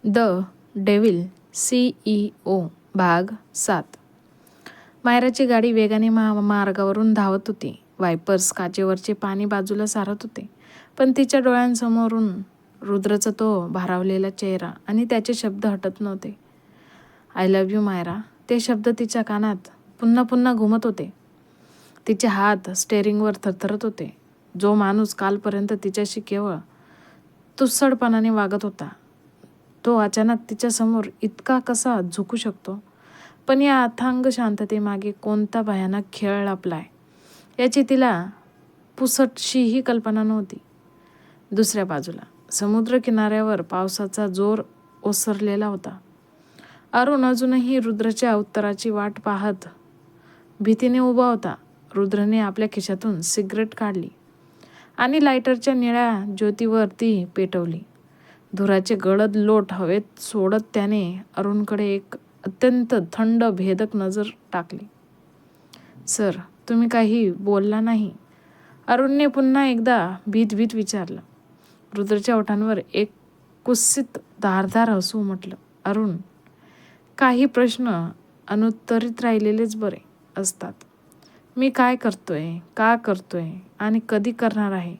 The devil CEO भाग 7. मायराची गाडी वेगाने महामार्गावरून धावत होती. वायपर्स काचेवरचे पाणी बाजूला सारत होते, पण तिच्या डोळ्यांसमोरून रुद्रचा तो भारावलेला चेहरा आणि त्याचे शब्द हटत नव्हते. I love you Myra. ते शब्द तिच्या कानात पुन्हा पुन्हा घुमत होते. तिचे हात स्टेअरिंगवर थरथरत होते. जो माणूस कालपर्यंत तिच्याशी केवळ तुसडपणाने वागत होता, तो अचानक तिच्यासमोर इतका कसा झुकू शकतो? पण या अथांग शांततेमागे कोणता भयानक खेळ लपलाय याची तिला पुसटशीही कल्पना नव्हती. दुसऱ्या बाजूला समुद्र किनाऱ्यावर पावसाचा जोर ओसरलेला होता. अरुण अजूनही रुद्रच्या उत्तराची वाट पाहत भीतीने उभा होता. रुद्रने आपल्या खिशातून सिगरेट काढली आणि लायटरच्या निळ्या ज्योतीवर ती पेटवली. धुराचे गडद लोट हवेत सोडत त्याने अरुणकडे एक अत्यंत थंड भेदक नजर टाकली. सर, तुम्ही काही बोलला नाही? अरुणने पुन्हा एकदा भीत भीत विचारलं. रुद्रच्या ओठांवर एक कुत्सित धारदार हसू उमटलं. अरुण, काही प्रश्न अनुत्तरित राहिलेलेच बरे असतात. मी काय करतोय, का करतोय आणि कधी करणार आहे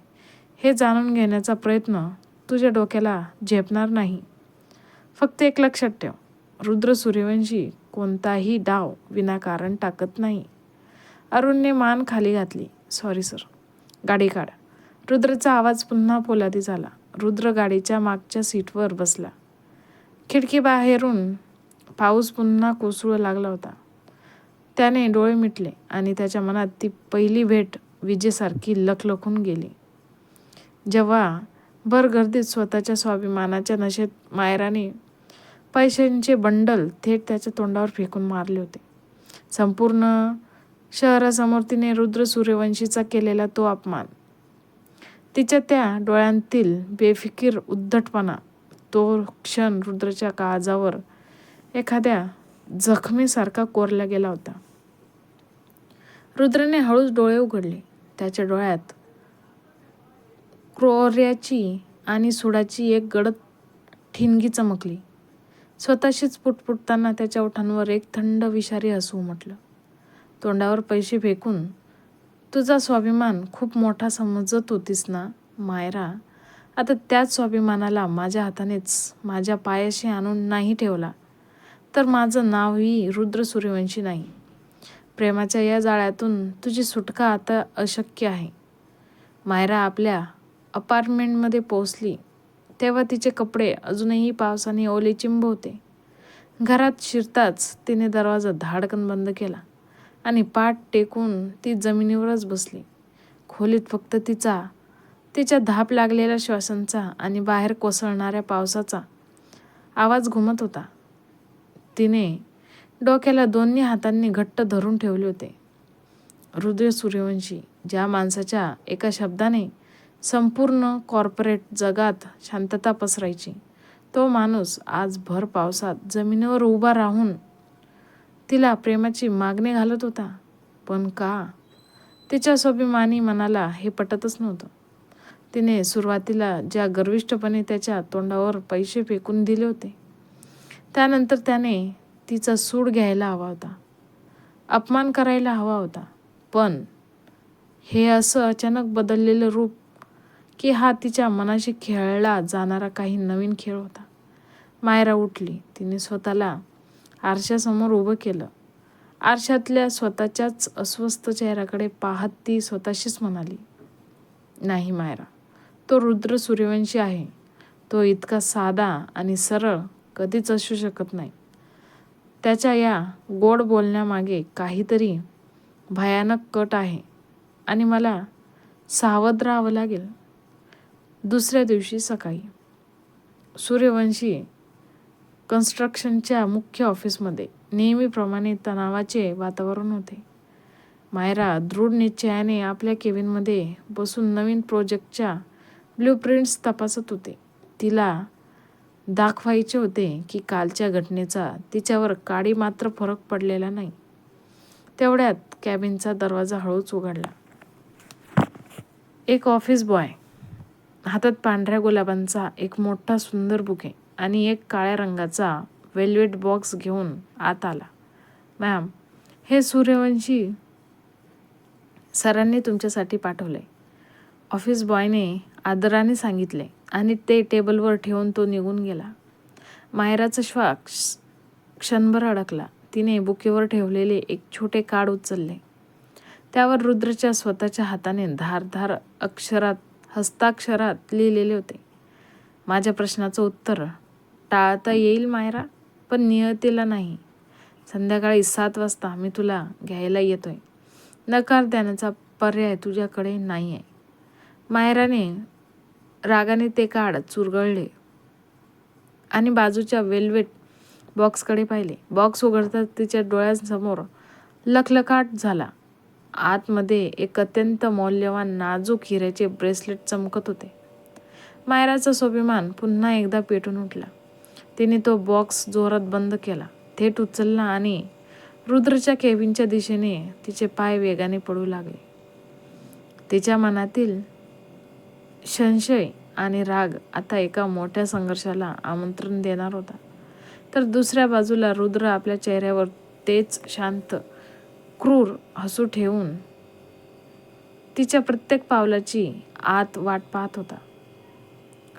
हे जाणून घेण्याचा प्रयत्न तुझ्या डोक्याला झेपणार नाही. फक्त एक लक्षात ठेव, रुद्र सूर्यवंशी कोणताही डाव विनाकारण टाकत नाही. अरुणने मान खाली घातली. Sorry sir. गाडी काढ. रुद्रचा आवाज पुन्हा पोलादी झाला. रुद्र गाडीच्या मागच्या सीटवर बसला. खिडकीबाहेरून पाऊस पुन्हा कोसळू लागला होता. त्याने डोळे मिटले आणि त्याच्या मनात ती पहिली भेट विजेसारखी लखलखून गेली. जेव्हा भर गर्दीत स्वतःच्या स्वाभिमानाच्या नशेत मायराने पैशांचे बंडल थेट त्याच्या तोंडावर फेकून मारले होते. संपूर्ण शहरासमोर तिने रुद्र सूर्यवंशीचा केलेला तो अपमान, तिच्या त्या डोळ्यांतील बेफिकीर उद्धटपणा, तो क्षण रुद्रच्या काळजावर एखाद्या जखमेसारखा कोरला गेला होता. रुद्रने हळूच डोळे उघडले. त्याच्या डोळ्यात क्रौर्याची आणि सुडाची एक गडद ठिणगी चमकली. स्वतःशीच पुटपुटताना त्याच्या ओठांवर एक थंड विषारी हसू उमटलं. तोंडावर पैसे फेकून तुझा स्वाभिमान खूप मोठा समजत होतीस ना मायरा? आता त्याच स्वाभिमानाला माझ्या हातानेच माझ्या पायाशी आणून नाही ठेवला तर माझं नावही रुद्र सूर्यवंशी नाही. प्रेमाच्या या जाळ्यातून तुझी सुटका आता अशक्य आहे. मायरा आपल्या अपार्टमेंटमध्ये पोहोचली तेव्हा तिचे कपडे अजूनही पावसाने ओलेचिंब होते. घरात शिरताच तिने दरवाजा धाडकन बंद केला आणि पाठ टेकून ती जमिनीवरच बसली. खोलीत फक्त तिच्या धाप लागलेल्या श्वासांचा आणि बाहेर कोसळणाऱ्या पावसाचा आवाज घुमत होता. तिने डोक्याला दोन्ही हातांनी घट्ट धरून ठेवले होते. रुद्र सूर्यवंशी, ज्या माणसाच्या एका शब्दाने संपूर्ण कॉर्पोरेट जगात शांतता पसरायची, तो माणूस आज भर पावसात जमिनीवर उभा राहून तिला प्रेमाची मागणी घालत होता. पण का? तिच्या स्वाभिमानी मनाला हे पटतच नव्हतं. तिने सुरुवातीला ज्या गर्विष्ठपणे त्याच्या तोंडावर पैसे फेकून दिले होते, त्यानंतर त्याने तिचा सूड घ्यायला हवा होता, अपमान करायला हवा होता. पण हे असं अचानक बदललेलं रूप, की हा तिच्या मनाशी खेळला जाणारा काही नवीन खेळ होता. मायरा उठली. तिने स्वतःला आरशासमोर उभं केलं. आरशातल्या स्वतःच्याच अस्वस्थ चेहऱ्याकडे पाहत ती स्वतःशीच म्हणाली, नाही मायरा, तो रुद्र सूर्यवंशी आहे. तो इतका साधा आणि सरळ कधीच असू शकत नाही. त्याच्या या गोड बोलण्यामागे काहीतरी भयानक कट आहे आणि मला सावध राहावं लागेल. दुसऱ्या दिवशी सकाळी सूर्यवंशी कन्स्ट्रक्शनच्या मुख्य ऑफिसमध्ये नेहमीप्रमाणे तणावाचे वातावरण होते. मायरा दृढ निश्चयाने आपल्या केबिनमध्ये बसून नवीन प्रोजेक्टच्या ब्ल्यूप्रिंट्स तपासत होते. तिला दाखवायचे होते की कालच्या घटनेचा तिच्यावर काडी मात्र फरक पडलेला नाही. तेवढ्यात कॅबिनचा दरवाजा हळूच उघडला. एक ऑफिस बॉय, हातात पांढऱ्या गुलाबांचा एक मोठा सुंदर बुके, आणि एक काळ्या रंगाचा वेल्वेट बॉक्स घेऊन आत आला. मॅम, हे सूर्यवंशी सरांनी तुमच्यासाठी पाठवलंय, ऑफिस बॉयने आदराने सांगितले आणि ते टेबलवर ठेवून तो निघून गेला. मायराचा श्वास क्षणभर अडकला. तिने बुकेवर ठेवलेले एक छोटे कार्ड उचलले. त्यावर रुद्रच्या स्वतःच्या हाताने धारधार हस्ताक्षरात लिहिलेले होते, माझ्या प्रश्नाचं उत्तर टाळता येईल मायरा, पण नियतीला नाही. संध्याकाळी 7 वाजता मी तुला घ्यायला येतोय. नकार देण्याचा पर्याय तुझ्याकडे नाही आहे. मायराने रागाने ते कार्ड चुरगळले आणि बाजूच्या वेल्वेट बॉक्सकडे पाहिले. बॉक्स उघडताच तिच्या डोळ्यांसमोर लखलखाट झाला. आतमध्ये एक अत्यंत मौल्यवान नाजूक हिऱ्याचे ब्रेसलेट चमकत होते. मायराचा स्वाभिमान पुन्हा एकदा पेटून उठला. तिने तो बॉक्स जोरात बंद केला, थेट उचलला आणि रुद्रच्या केबिनच्या दिशेने तिचे पाय वेगाने पडू लागले. तिच्या मनातील संशय आणि राग आता एका मोठ्या संघर्षाला आमंत्रण देणार होता. तर दुसऱ्या बाजूला रुद्र आपल्या चेहऱ्यावर तेच शांत, क्रूर हसू ठेवून तिच्या प्रत्येक पावलाची आत वाट पाहत होता.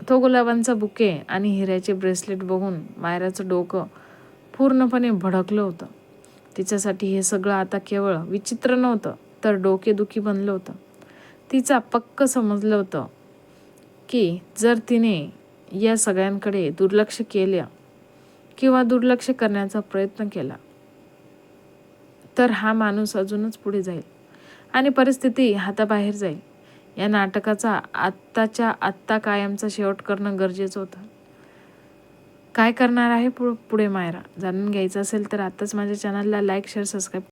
तो गुलाबांचा बुके आणि हिऱ्याचे ब्रेसलेट बघून मायराचं डोकं पूर्णपणे भडकलं होतं. तिच्यासाठी हे सगळं आता केवळ विचित्र नव्हतं, तर डोकेदुखी बनलं होतं. तिचा पक्क समजलं होतं की जर तिने या सगळ्यांकडे दुर्लक्ष केलं किंवा दुर्लक्ष करण्याचा प्रयत्न केला तर हा माणूस अजूनच पुढे जाईल आणि परिस्थिती हाताबाहेर जाईल. या नाटकाचा आत्ताच्या आत्ता कायमचा शेवट करणं गरजेचं होतं. काय करणार आहे पुढे मायरा जाणून घ्यायचं असेल तर आत्ताच माझ्या चॅनलला लाईक, शेअर, सबस्क्राईब